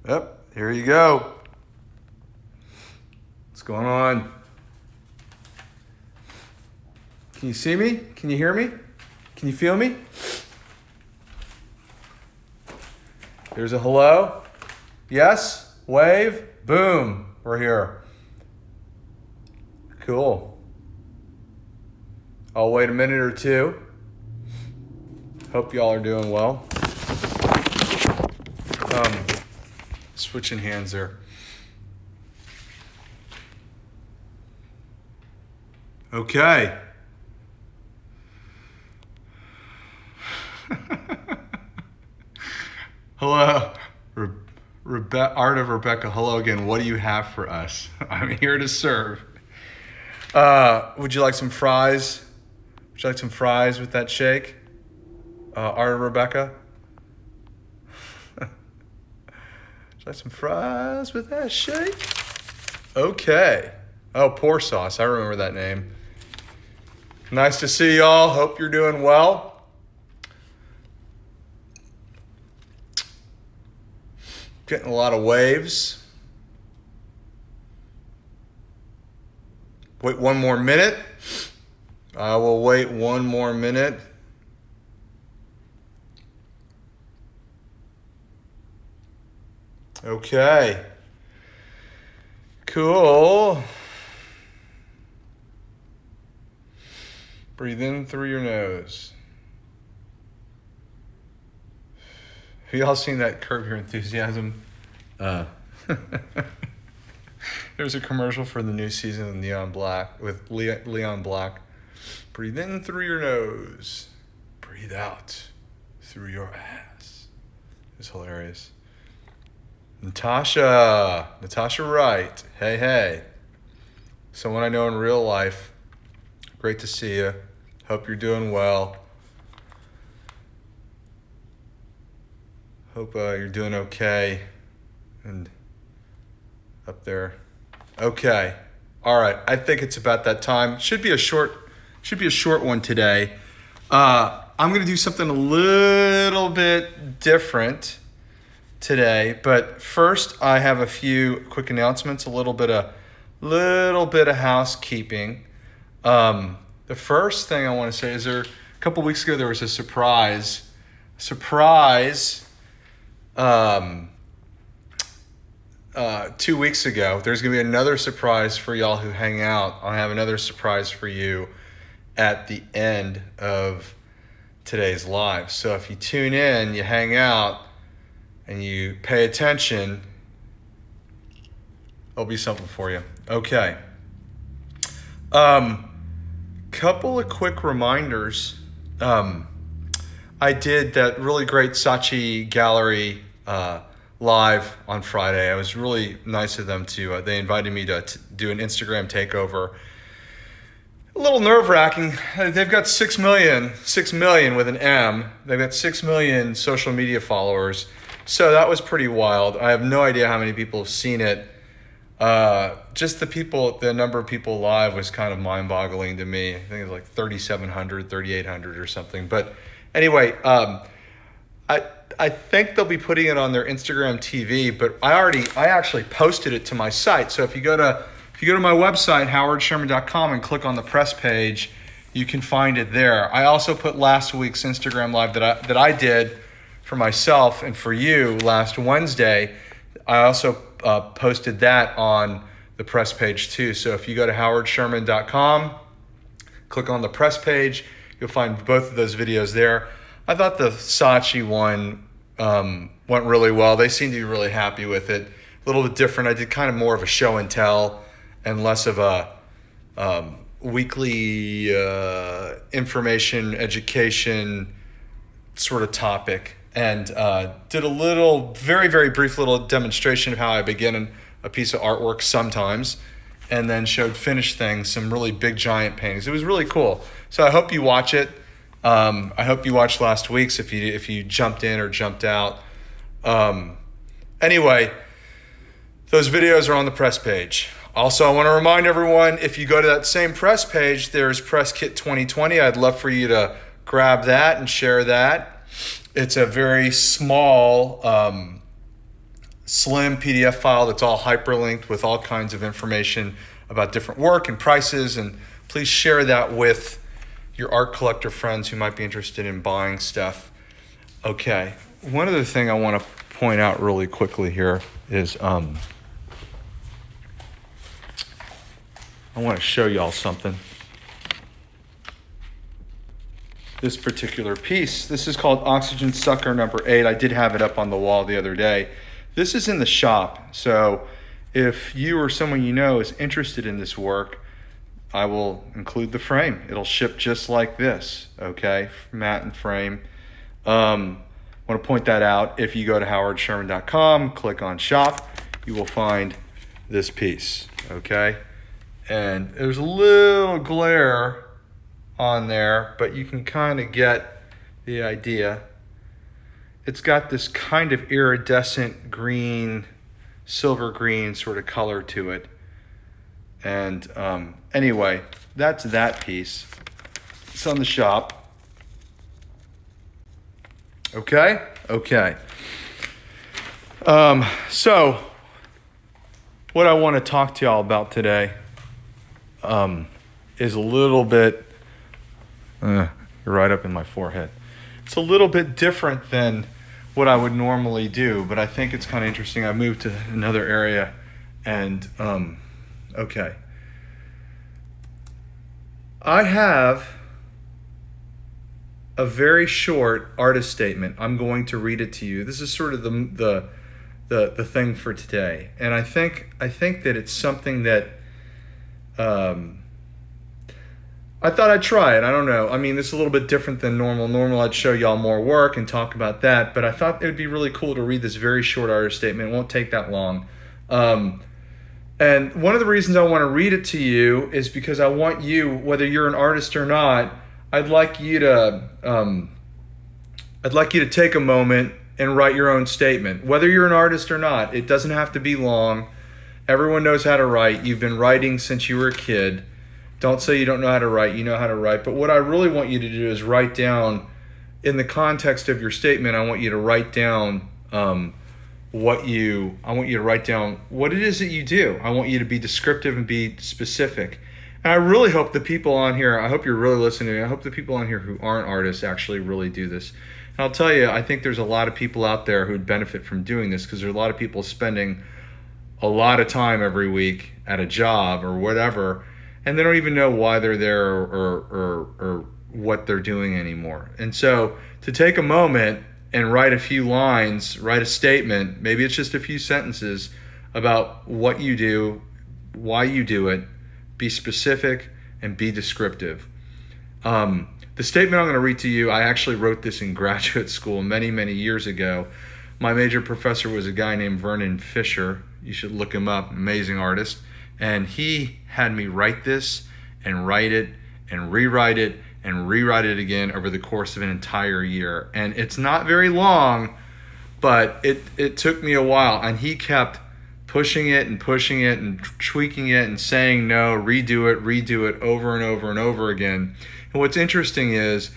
Yep, here you go. What's going on? Can you see me? Can you hear me? Can you feel me? There's a hello. Yes, wave, boom, we're here. Cool. I'll wait a minute or two. Hope y'all are doing well. Switching hands there. Okay. Hello, Art of Rebecca. Hello again. What do you have for us? I'm here to serve. Would you like some fries? Would you like some fries with that shake? Art of Rebecca? Would you like some fries with that shake? Okay. Oh, Pour Sauce. I remember that name. Nice to see y'all. Hope you're doing well. Getting a lot of waves. Wait one more minute. I will wait one more minute. Okay. Cool. Breathe in through your nose. Have y'all seen that Curb Your Enthusiasm? There's a commercial for the new season of Neon Black with Leon Black. Breathe in through your nose. Breathe out through your ass. It's hilarious. Natasha Wright. Hey. Someone I know in real life. Great to see you. Hope you're doing well. Hope you're doing okay. And up there. Okay. All right. I think it's about that time. Should be a short one today. I'm going to do something a little bit different today, but first I have a few quick announcements, a little bit of housekeeping. The first thing I want to say is a couple weeks ago there was a surprise 2 weeks ago. There's going to be another surprise for y'all who hang out. I'll have another surprise for you at the end of today's live. So if you tune in, you hang out, and you pay attention, there'll be something for you. Okay. Couple of quick reminders. I did that really great Saatchi Gallery live on Friday. It was really nice of them to, they invited me to do an Instagram takeover. A little nerve-wracking. They've got 6 million with an M. They've got 6 million social media followers. So that was pretty wild. I have no idea how many people have seen it. Just the number of people live was kind of mind-boggling to me. I think it was like 3,700, 3,800 or something. But anyway, I think they'll be putting it on their Instagram TV, but I actually posted it to my site. So if you go to my website, howardsherman.com, and click on the press page, you can find it there. I also put last week's Instagram live that I did for myself and for you last Wednesday. I also posted that on the press page too. So if you go to howardsherman.com, click on the press page, you'll find both of those videos there. I thought the Saatchi one went really well. They seemed to be really happy with it. A little bit different. I did kind of more of a show and tell and less of a weekly information, education sort of topic. And did a little, very, very brief little demonstration of how I begin a piece of artwork sometimes, and then showed finished things, some really big giant paintings. It was really cool. So I hope you watch it. I hope you watched last week's if you jumped in or jumped out. Anyway, those videos are on the press page. Also, I want to remind everyone, if you go to that same press page, there's Press Kit 2020. I'd love for you to grab that and share that. It's a very small slim PDF file that's all hyperlinked with all kinds of information about different work and prices. And please share that with your art collector friends who might be interested in buying stuff. Okay, one other thing I want to point out really quickly here is I want to show y'all something. This particular piece, this is called Oxygen Sucker number 8. I did have it up on the wall the other day. This is in the shop, so if you or someone you know is interested in this work, I will include the frame. It'll ship just like this, okay? Matte and frame. I want to point that out. If you go to howardsherman.com, click on shop, you will find this piece, okay? And there's a little glare on there, but you can kind of get the idea. It's got this kind of iridescent green, silver green sort of color to it. And anyway, that's that piece. It's on the shop. Okay? Okay. So, what I want to talk to y'all about today is a little bit, you're right up in my forehead. It's a little bit different than what I would normally do, but I think it's kind of interesting. I moved to another area and, okay. I have a very short artist statement. I'm going to read it to you. This is sort of the thing for today. And I think that it's something that, I thought I'd try it. I don't know. I mean, this is a little bit different than normal. Normal, I'd show y'all more work and talk about that. But I thought it would be really cool to read this very short artist statement. It won't take that long. And one of the reasons I want to read it to you is because I want you, whether you're an artist or not, I'd like you to take a moment and write your own statement. Whether you're an artist or not, it doesn't have to be long. Everyone knows how to write. You've been writing since you were a kid. Don't say you don't know how to write. You know how to write. But what I really want you to do is write down, in the context of your statement, I want you to write down what it is that you do. I want you to be descriptive and be specific. And I really hope the people on here, I hope you're really listening to me. I hope the people on here who aren't artists actually really do this. And I'll tell you, I think there's a lot of people out there who'd benefit from doing this, because there are a lot of people spending a lot of time every week at a job or whatever, and they don't even know why they're there or what they're doing anymore. And so to take a moment and write a few lines, write a statement, maybe it's just a few sentences about what you do, why you do it, be specific and be descriptive. The statement I'm going to read to you, I actually wrote this in graduate school many, many years ago. My major professor was a guy named Vernon Fisher. You should look him up, amazing artist. And he had me write this and write it and rewrite it and rewrite it again over the course of an entire year. And it's not very long, but it took me a while. And he kept pushing it and tweaking it and saying no, redo it over and over and over again. And what's interesting is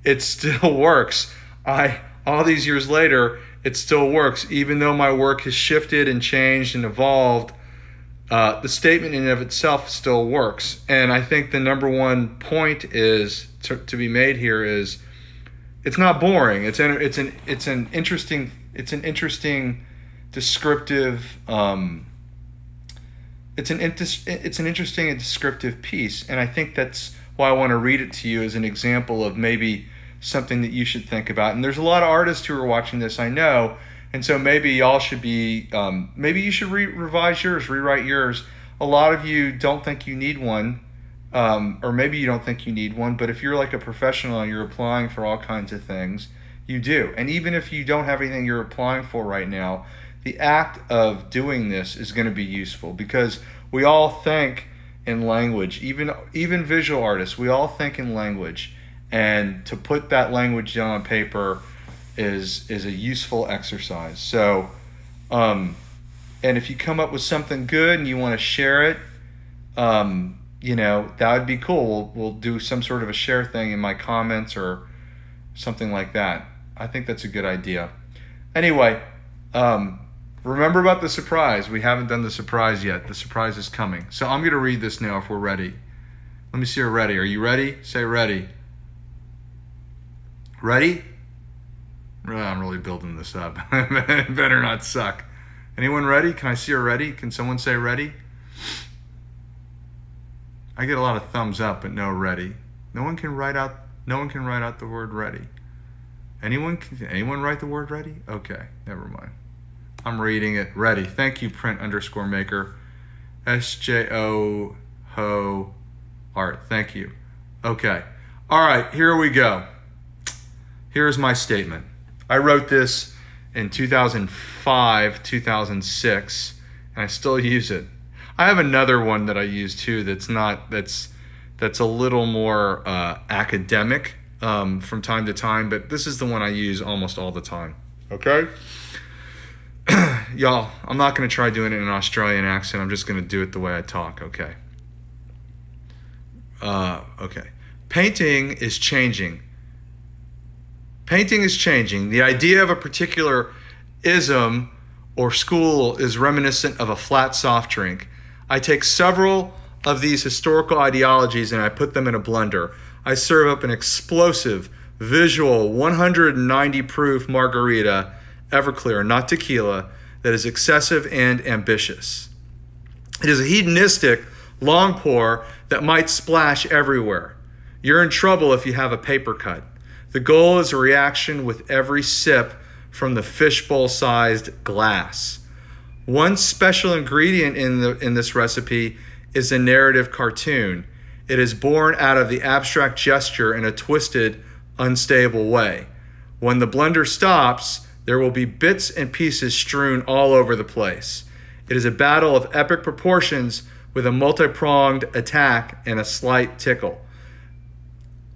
it still works. All these years later, it still works. Even though my work has shifted and changed and evolved, the statement in and of itself still works. And I think the number one point is to be made here is it's not boring. It's an interesting descriptive. It's an interesting and descriptive piece, and I think that's why I want to read it to you as an example of maybe something that you should think about. And there's a lot of artists who are watching this, I know. And so maybe y'all should be, maybe you should revise yours, rewrite yours. A lot of you don't think you need one, or maybe you don't think you need one, but if you're like a professional and you're applying for all kinds of things, you do. And even if you don't have anything you're applying for right now, the act of doing this is going to be useful, because we all think in language, even visual artists, we all think in language. And to put that language down on paper is a useful exercise. So, and if you come up with something good and you want to share it, that would be cool. We'll do some sort of a share thing in my comments or something like that. I think that's a good idea. Anyway, Remember about the surprise. We haven't done the surprise yet. The surprise is coming. So I'm going to read this now if we're ready. Let me see you're ready. Are you ready? Say ready. Ready? I'm really building this up. It better not suck. Anyone ready? Can I see her ready? Can someone say ready? I get a lot of thumbs up, but no ready. No one can write out the word ready. Anyone write the word ready? Okay, never mind. I'm reading it. Ready. Thank you, print_maker. SJO ho art. Thank you. Okay. All right, here we go. Here's my statement. I wrote this in 2005, 2006, and I still use it. I have another one that I use too that's a little more academic from time to time, but this is the one I use almost all the time. Okay? Y'all, I'm not going to try doing it in an Australian accent. I'm just going to do it the way I talk, okay? Okay. Painting is changing. Painting is changing. The idea of a particular ism or school is reminiscent of a flat soft drink. I take several of these historical ideologies and I put them in a blender. I serve up an explosive, visual, 190 proof margarita, Everclear, not tequila, that is excessive and ambitious. It is a hedonistic long pour that might splash everywhere. You're in trouble if you have a paper cut. The goal is a reaction with every sip from the fishbowl-sized glass. One special ingredient in this recipe is a narrative cartoon. It is born out of the abstract gesture in a twisted, unstable way. When the blender stops, there will be bits and pieces strewn all over the place. It is a battle of epic proportions with a multi-pronged attack and a slight tickle.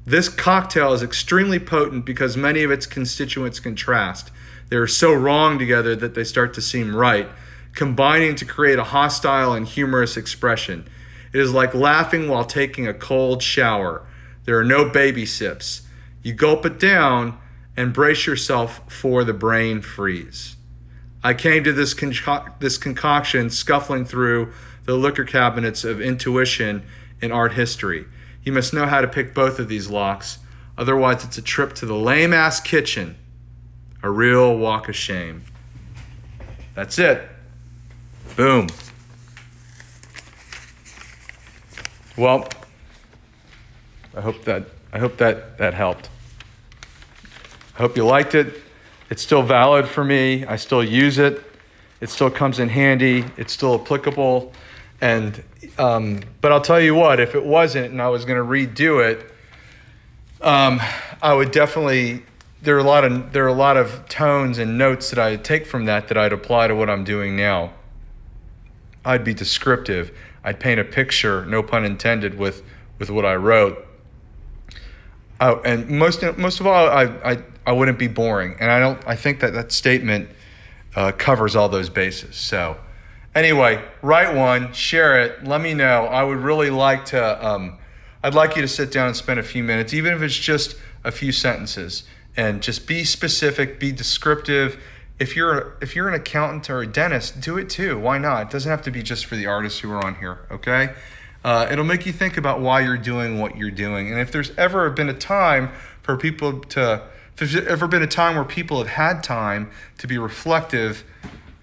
This cocktail is extremely potent because many of its constituents contrast. They are so wrong together that they start to seem right, combining to create a hostile and humorous expression. It is like laughing while taking a cold shower. There are no baby sips. You gulp it down and brace yourself for the brain freeze. I came to this concoction scuffling through the liquor cabinets of intuition and art history. You must know how to pick both of these locks. Otherwise, it's a trip to the lame-ass kitchen. A real walk of shame. That's it. Boom. Well, I hope that helped. I hope you liked it. It's still valid for me. I still use it. It still comes in handy. It's still applicable. And but I'll tell you what, if it wasn't and I was going to redo it, I would definitely. There are a lot of tones and notes that I take from that I'd apply to what I'm doing now. I'd be descriptive. I'd paint a picture, no pun intended, with what I wrote. And most of all, I wouldn't be boring. And I think that statement covers all those bases. So anyway, write one, share it, let me know. I would really like to. I'd like you to sit down and spend a few minutes, even if it's just a few sentences, and just be specific, be descriptive. If you're an accountant or a dentist, do it too. Why not? It doesn't have to be just for the artists who are on here, okay? It'll make you think about why you're doing what you're doing. And if there's ever been a time where people have had time to be reflective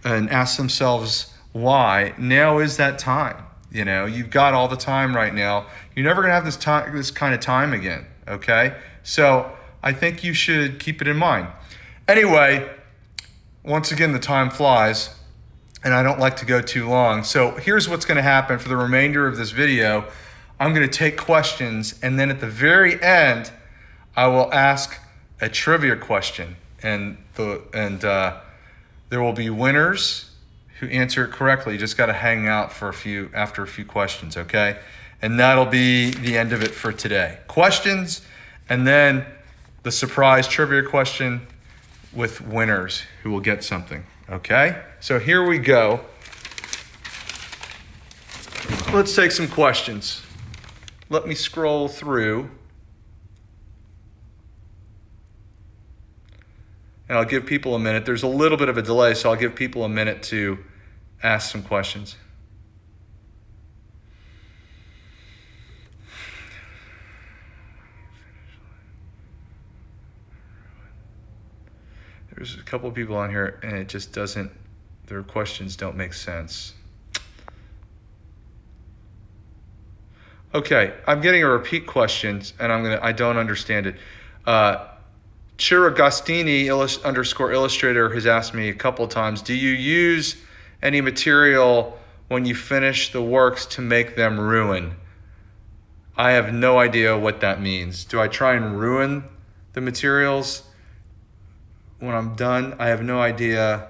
and ask themselves why, now is that time. You know, you've got all the time right now. You're never gonna have this kind of time again, okay? So I think you should keep it in mind. Anyway, once again, the time flies, and I don't like to go too long. So here's what's going to happen for the remainder of this video. I'm going to take questions, and then at the very end, I will ask a trivia question, and there will be winners who answer it correctly. You just got to hang out after a few questions, okay? And that'll be the end of it for today. Questions, and then the surprise trivia question with winners who will get something, okay? So here we go. Let's take some questions. Let me scroll through. and I'll give people a minute. There's a little bit of a delay, so I'll give people a minute to ask some questions. There's a couple of people on here, and it just doesn't, their questions don't make sense. Okay, I'm getting a repeat question, and I don't understand it. Chiragostini _illustrator has asked me a couple of times, do you use any material when you finish the works to make them ruin? I have no idea what that means. Do I try and ruin the materials when I'm done? I have no idea.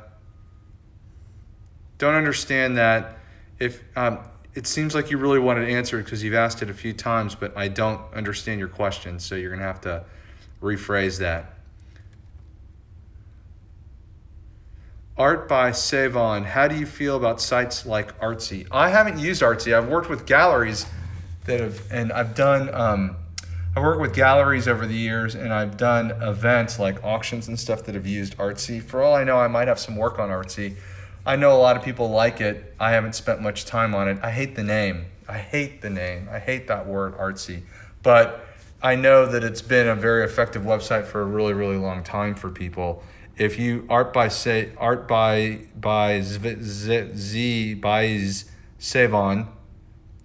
Don't understand that. If it seems like you really wanted to answer it because you've asked it a few times, but I don't understand your question, so you're going to have to rephrase that. Art by Savon. How do you feel about sites like Artsy? I haven't used Artsy. I've worked with galleries I've worked with galleries over the years, and I've done events like auctions and stuff that have used Artsy. For all I know, I might have some work on Artsy. I know a lot of people like it. I haven't spent much time on it. I hate the name. I hate that word, Artsy. But I know that it's been a very effective website for a really, really long time for people. If you art by Savon,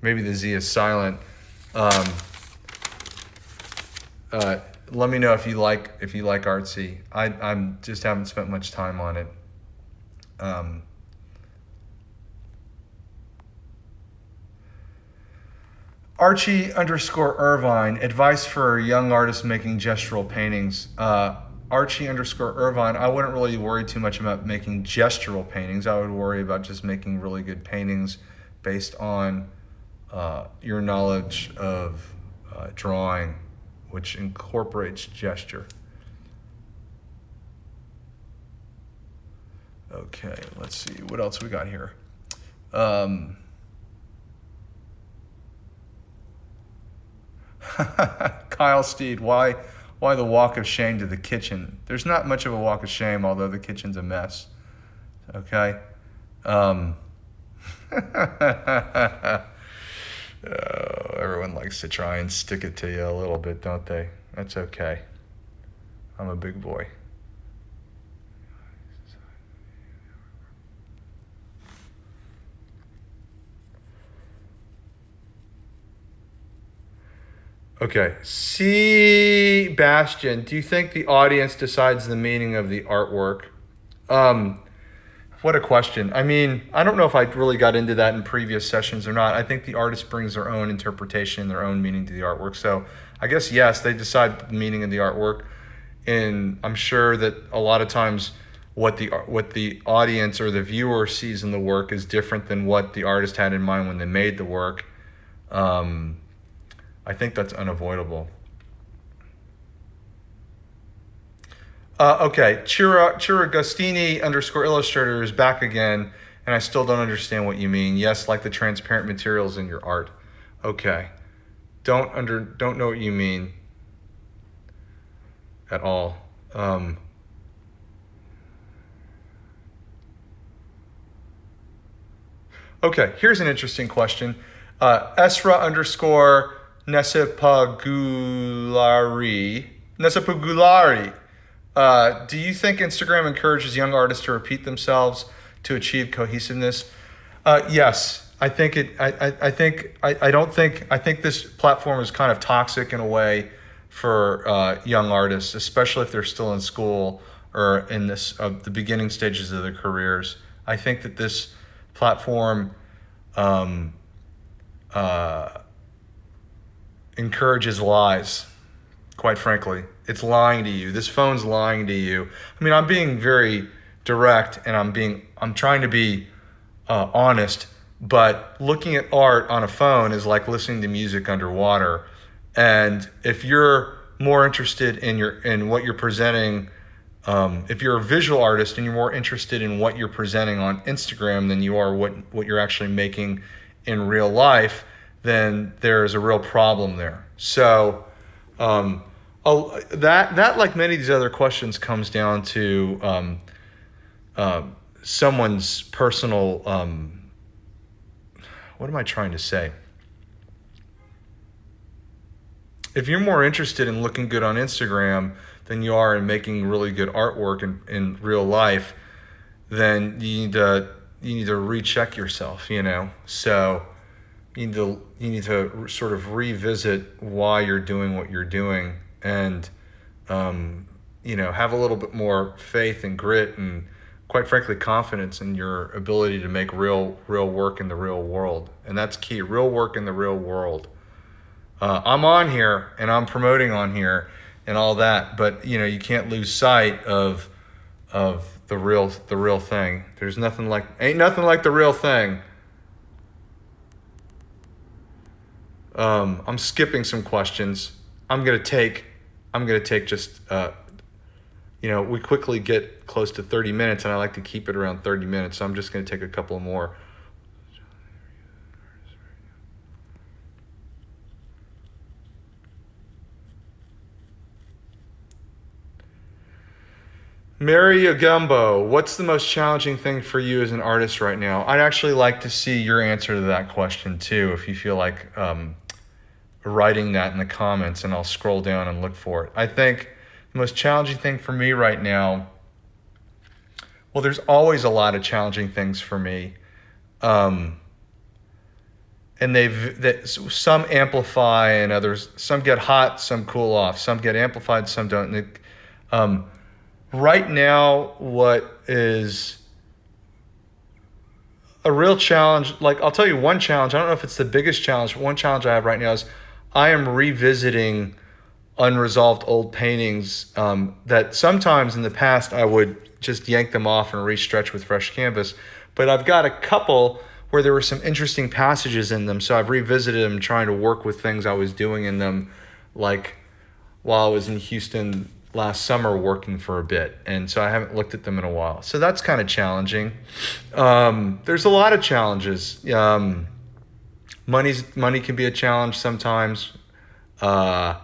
maybe the Z is silent. Let me know if you like Artsy. I'm just haven't spent much time on it. Archie _Irvine, advice for young artists making gestural paintings. Archie _Irvine, I wouldn't really worry too much about making gestural paintings. I would worry about just making really good paintings based on your knowledge of drawing, which incorporates gesture. Okay, let's see what else we got here. Kyle Steed, why the walk of shame to the kitchen? There's not much of a walk of shame, although the kitchen's a mess. Okay. Everyone likes to try and stick it to you a little bit, don't they? That's okay. I'm a big boy. Okay. Sebastian, do you think the audience decides the meaning of the artwork? What a question. I mean, I don't know if I really got into that in previous sessions or not. I think the artist brings their own interpretation, their own meaning to the artwork. So I guess, yes, they decide the meaning of the artwork. And I'm sure that a lot of times what the audience or the viewer sees in the work is different than what the artist had in mind when they made the work. I think that's unavoidable. Okay, Chiragostini _illustrator is back again, and I still don't understand what you mean. Yes, like the transparent materials in your art. Okay, don't know what you mean at all. Okay, here's an interesting question. Esra _Nesapagulari. Do you think Instagram encourages young artists to repeat themselves to achieve cohesiveness? Yes, I think it. I think this platform is kind of toxic in a way for young artists, especially if they're still in school or in the beginning stages of their careers. I think that this platform encourages lies. Quite frankly, it's lying to you. This phone's lying to you. I mean, I'm being very direct, and I'm trying to be honest. But looking at art on a phone is like listening to music underwater. And if you're more interested in what you're presenting, if you're a visual artist and you're more interested in what you're presenting on Instagram than you are what you're actually making in real life, then there is a real problem there. So That like many of these other questions comes down to someone's personal. What am I trying to say? If you're more interested in looking good on Instagram than you are in making really good artwork in real life, then you need to recheck yourself. So you need to sort of revisit why you're doing what you're doing, and have a little bit more faith and grit and, quite frankly, confidence in your ability to make real work in the real world. And that's key. Real work in the real world. I'm on here and I'm promoting on here and all that, but you can't lose sight of the real thing. Ain't nothing like the real thing. I'm skipping some questions. I'm gonna take just we quickly get close to 30 minutes, and I like to keep it around 30 minutes. So I'm just gonna take a couple more. Mary Agumbo, what's the most challenging thing for you as an artist right now? I'd actually like to see your answer to that question too, if you feel like writing that in the comments, and I'll scroll down and look for it. I think the most challenging thing for me right now, well, there's always a lot of challenging things for me. Um, and some amplify and others, some get hot, some cool off, some get amplified, some don't. Right now, what is a real challenge, like I'll tell you one challenge, I don't know if it's the biggest challenge, but one challenge I have right now is I am revisiting unresolved old paintings that sometimes in the past I would just yank them off and restretch with fresh canvas. But I've got a couple where there were some interesting passages in them, so I've revisited them, trying to work with things I was doing in them, like while I was in Houston last summer working for a bit, and so I haven't looked at them in a while. So that's kind of challenging. There's a lot of challenges. Money can be a challenge sometimes. It's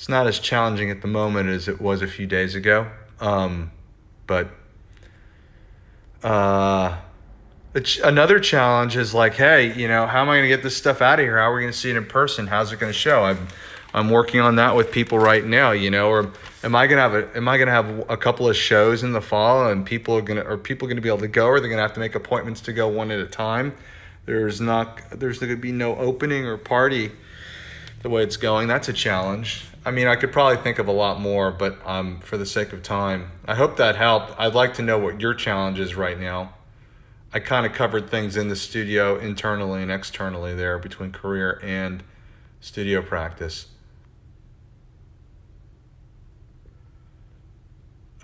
not as challenging at the moment as it was a few days ago, but another challenge is like, hey, how am I going to get this stuff out of here? How are we going to see it in person? How's it going to show? I'm working on that with people right now, or am I going to have a couple of shows in the fall, and people going to be able to go, or they're going to have to make appointments to go one at a time? There's going to be no opening or party the way it's going. That's a challenge. I mean, I could probably think of a lot more, but for the sake of time, I hope that helped. I'd like to know what your challenge is right now. I kind of covered things in the studio, internally and externally there, between career and studio practice.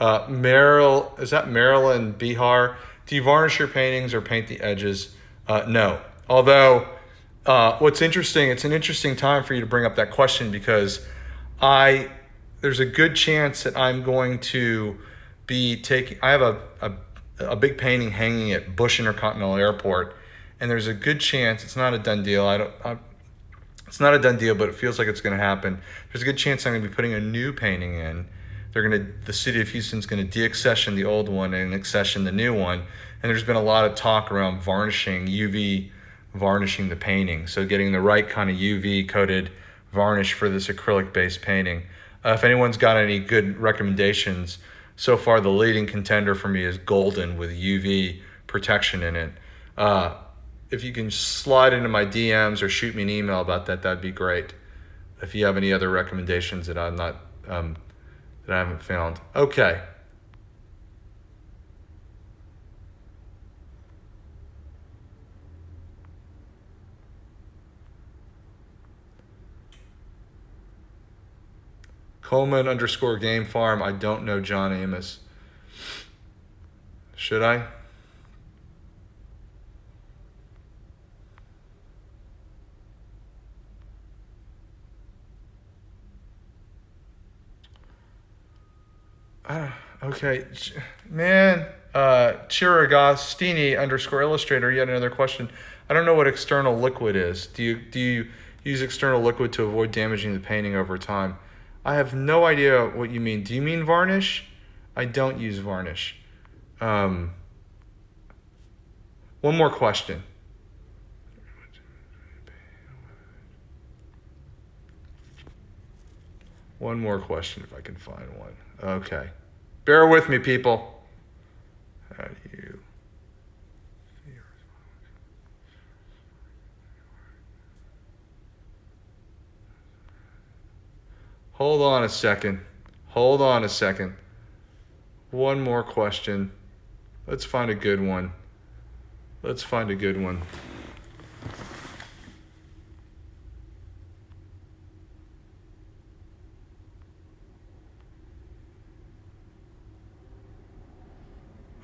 Meryl, is that Marilyn Bihar? Do you varnish your paintings or paint the edges? No. Although, what's interesting, it's an interesting time for you to bring up that question, because there's a good chance that I'm going to be I have a big painting hanging at Bush Intercontinental Airport, and there's a good chance, it's not a done deal, it's not a done deal, but it feels like it's going to happen. There's a good chance I'm going to be putting a new painting in. The city of Houston's going to de-accession the old one and accession the new one. And there's been a lot of talk around UV varnishing the painting. So getting the right kind of UV coated varnish for this acrylic based painting. If anyone's got any good recommendations, so far the leading contender for me is golden with UV protection in it. If you can slide into my DMs or shoot me an email about that, that'd be great. If you have any other recommendations that that I haven't found. Okay. Coleman_game farm. I don't know John Amos. Should I? Okay, man. Chiragostini _ illustrator. Yet another question. I don't know what external liquid is. Do you Use external liquid to avoid damaging the painting over time. I have no idea what you mean. Do you mean varnish? I don't use varnish. One more question. One more question if I can find one. Okay. Bear with me, people. How do you... Hold on a second. One more question. Let's find a good one.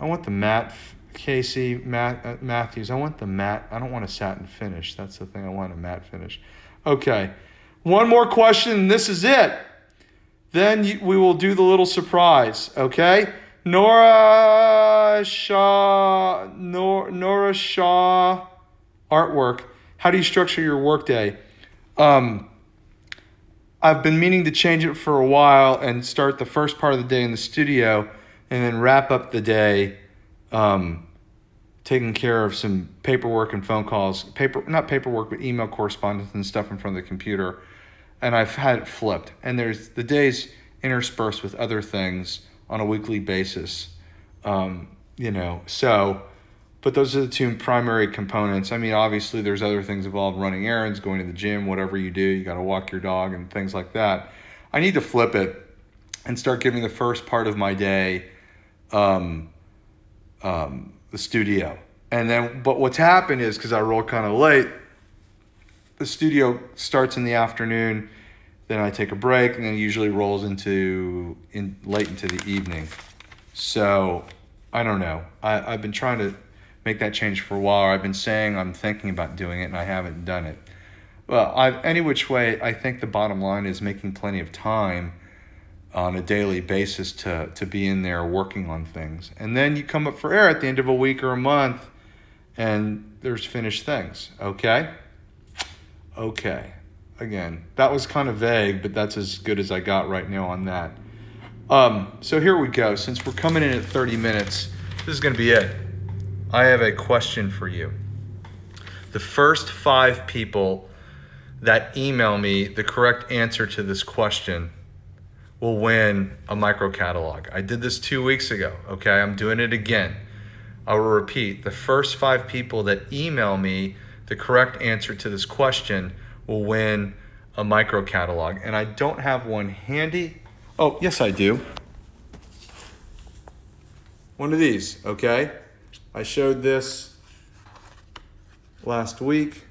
I want the matte, Matthews. I want the matte. I don't want a satin finish. That's the thing. I want a matte finish. Okay. One more question. This is it. Then we will do the little surprise. Okay. Nora Shaw artwork. How do you structure your workday? I've been meaning to change it for a while and start the first part of the day in the studio and then wrap up the day taking care of some paperwork and phone calls. Not paperwork, but email correspondence and stuff in front of the computer. And I've had it flipped. And there's the days interspersed with other things on a weekly basis. But those are the two primary components. I mean, obviously there's other things involved, running errands, going to the gym, whatever you do. You got to walk your dog and things like that. I need to flip it and start giving the first part of my day the studio. And then, but what's happened is, because I roll kind of late, the studio starts in the afternoon, then I take a break, and then it usually rolls late into the evening. So I don't know. I've been trying to make that change for a while. I've been saying I'm thinking about doing it, and I haven't done it. Well, any which way, I think the bottom line is making plenty of time on a daily basis to be in there working on things. And then you come up for air at the end of a week or a month, and there's finished things. Okay? Again, that was kind of vague, but that's as good as I got right now on that. So here we go. Since we're coming in at 30 minutes, this is going to be it. I have a question for you. The first 5 people that email me the correct answer to this question will win a micro catalog. I did this 2 weeks ago. Okay, I'm doing it again. I will repeat. The first 5 people that email me the correct answer to this question will win a micro catalog. And I don't have one handy. Oh, yes, I do. One of these, okay? I showed this last week.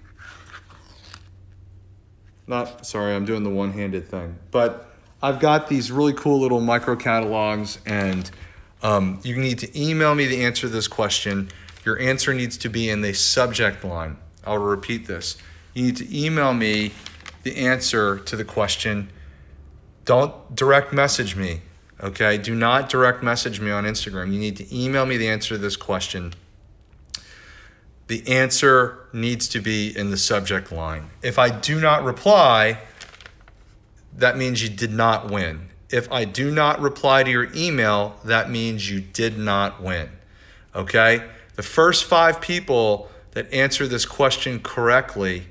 I'm doing the one-handed thing. But I've got these really cool little micro catalogs, and you need to email me the answer to this question. Your answer needs to be in the subject line. I'll repeat this. You need to email me the answer to the question. Don't direct message me, okay? Do not direct message me on Instagram. You need to email me the answer to this question. The answer needs to be in the subject line. If I do not reply, that means you did not win. If I do not reply to your email, that means you did not win, okay? The first 5 people that answer this question correctly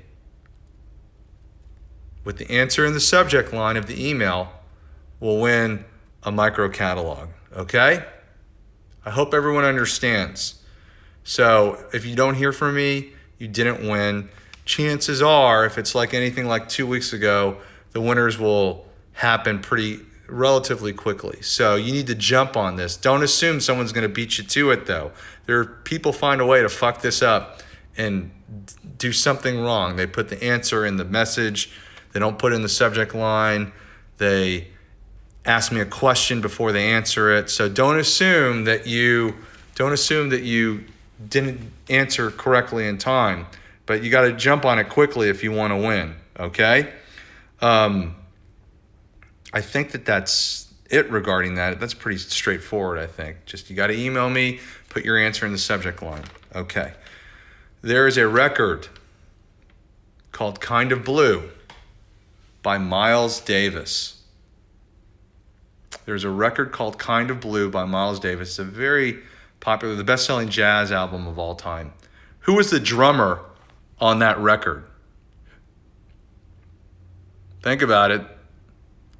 with the answer in the subject line of the email will win a micro catalog, okay? I hope everyone understands. So if you don't hear from me, you didn't win. Chances are, if it's like anything like 2 weeks ago, the winners will happen relatively quickly. So you need to jump on this. Don't assume someone's going to beat you to it, though. People find a way to fuck this up and do something wrong. They put the answer in the message. They don't put it in the subject line. They ask me a question before they answer it. So don't assume that you didn't answer correctly in time, but you got to jump on it quickly if you want to win. Okay. I think that's it regarding that. That's pretty straightforward. I think just you got to email me, put your answer in the subject line. Okay. There is a record called Kind of Blue by Miles Davis. There's a record called Kind of Blue by Miles Davis. It's a very popular, the best-selling jazz album of all time. Who was the drummer on that record? Think about it.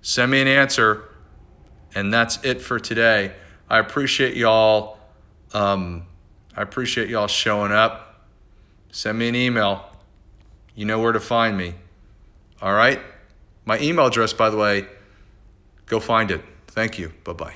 Send me an answer. And that's it for today. I appreciate y'all. Showing up. Send me an email. You know where to find me. All right? My email address, by the way, go find it. Thank you. Bye-bye.